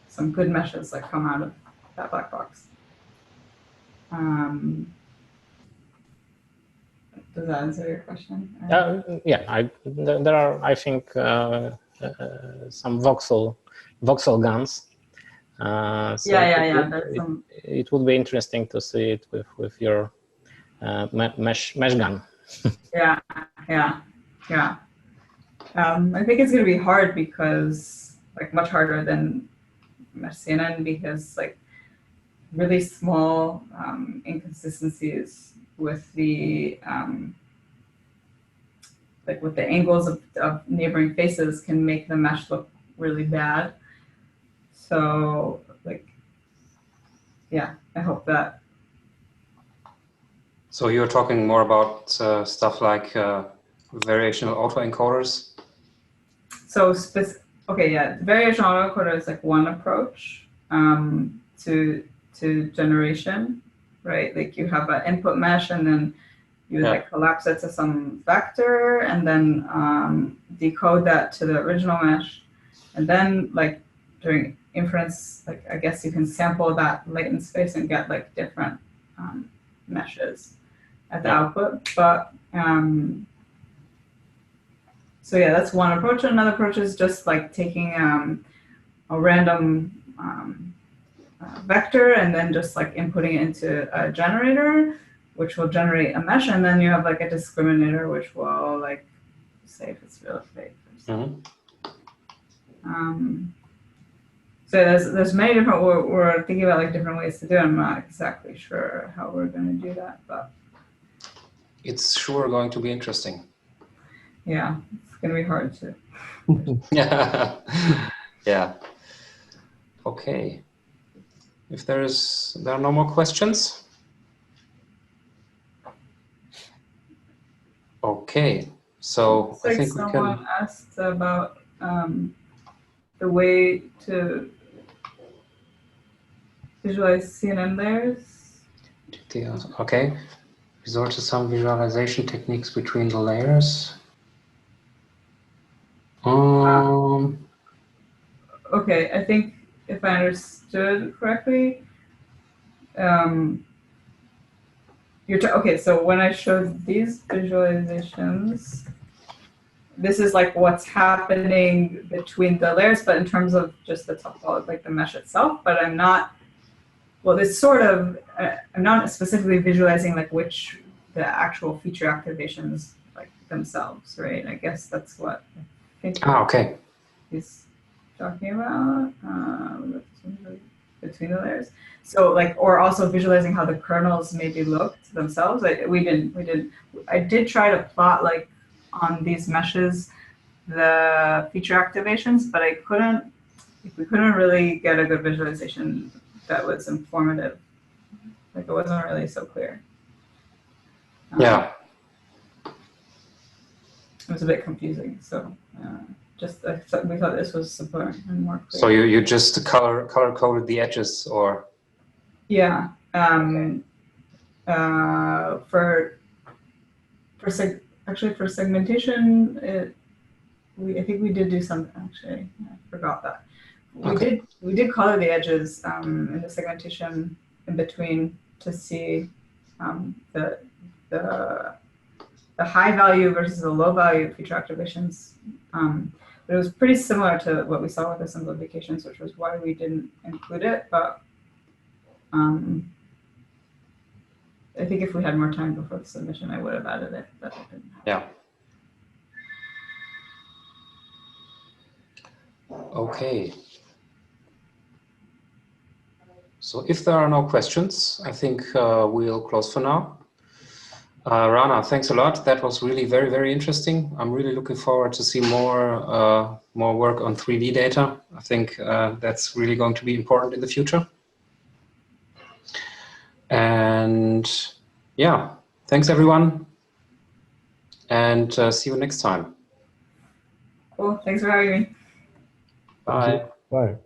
some good meshes like come out of that black box. Does that answer your question? Yeah, there are, I think, some voxel guns. So it would be interesting to see it with your mesh gun. Yeah. I think it's going to be hard because, like, much harder than MeshCNN because, like, really small inconsistencies with the with the angles of neighboring faces can make the mesh look really bad. So, like, yeah, I hope that. So you're talking more about stuff like variational autoencoders? So, okay, yeah, variational autoencoder is like one approach to generation, right? Like you have an input mesh and then you like collapse it to some vector and then decode that to the original mesh. And then like during inference, like I guess you can sample that latent space and get like different meshes at the output. But so yeah, that's one approach. Another approach is just like taking a random vector and then just like inputting it into a generator, which will generate a mesh, and then you have like a discriminator, which will like say if it's real or fake. So there's many different. We're thinking about like different ways to do it. I'm not exactly sure how we're going to do that, but it's sure going to be interesting. Yeah, it's going to be hard to. Yeah. Okay. If there are no more questions. Okay. So I think we can. Someone asked about the way to visualize CNN layers. Okay. Resort to some visualization techniques between the layers. Okay, I think if I understood correctly, okay, so when I showed these visualizations, this is like what's happening between the layers, but in terms of just the topology, like the mesh itself, but I'm not, well, it's sort of, I'm not specifically visualizing like which the actual feature activations like themselves, right? I guess that's what I think okay. He's talking about between the layers. So like, or also visualizing how the kernels maybe looked themselves. I did try to plot like on these meshes the feature activations, but we couldn't really get a good visualization that was informative. Like it wasn't really so clear. Yeah. It was a bit confusing. So we thought this was simpler and more clear. So you just color coded the edges, or? Yeah. For segmentation, I think we did do something. Actually, I forgot that. We did color the edges in the segmentation in between to see the high value versus the low value feature activations. But it was pretty similar to what we saw with the simplifications, which was why we didn't include it. But I think if we had more time before the submission, I would have added it. But I didn't. Yeah. Okay. So if there are no questions, I think we'll close for now. Rana, thanks a lot. That was really very, very interesting. I'm really looking forward to see more work on 3D data. I think that's really going to be important in the future. And yeah, thanks everyone. And see you next time. Cool. Thanks for having me. Bye. Bye.